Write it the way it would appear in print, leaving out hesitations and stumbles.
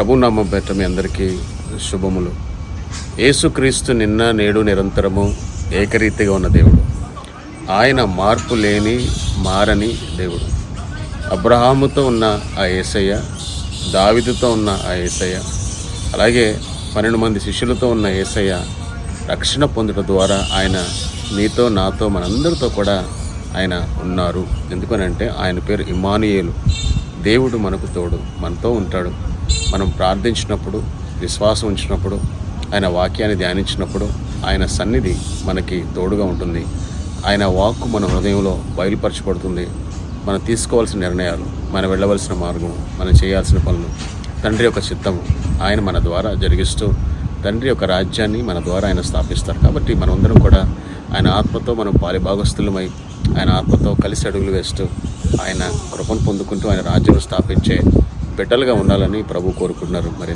ప్రభునామం పేరిట మీ అందరికీ శుభములు. యేసుక్రీస్తు నిన్న నేడు నిరంతరము ఏకరీతిగా ఉన్న దేవుడు. ఆయన మార్పు లేని మారని దేవుడు. అబ్రహాముతో ఉన్న ఆ యేసయ్య, దావీదుతో ఉన్న ఆ యేసయ్య, అలాగే 12 మంది శిష్యులతో ఉన్న యేసయ్య రక్షణ పొందడం ద్వారా ఆయన నీతో నాతో మనందరితో కూడా ఆయన ఉన్నారు. ఎందుకనంటే ఆయన పేరు ఇమ్మానుయేలు, దేవుడు మనకు తోడు, మనతో ఉంటాడు. మనం ప్రార్థించినప్పుడు, విశ్వాసం ఉంచినప్పుడు, ఆయన వాక్యాన్ని ధ్యానించినప్పుడు ఆయన సన్నిధి మనకి తోడుగా ఉంటుంది. ఆయన వాక్కు మన హృదయంలో బయలుపరచబడుతుంది. మనం తీసుకోవాల్సిన నిర్ణయాలు, మనం వెళ్ళవలసిన మార్గం, మనం చేయాల్సిన పనులు, తండ్రి యొక్క చిత్తము ఆయన మన ద్వారా జరిగిస్తూ తండ్రి యొక్క రాజ్యాన్ని మన ద్వారా ఆయన స్థాపిస్తారు. కాబట్టి మనమందరం కూడా ఆయన ఆత్మతో మనం పాలిభాగస్తులమై ఆయన ఆత్మతో కలిసి అడుగులు వేస్తూ ఆయన కృపను పొందుకుంటూ ఆయన రాజ్యం స్థాపించే బిడ్డలుగా ఉండాలని ప్రభు కోరుకుంటున్నారు. మరి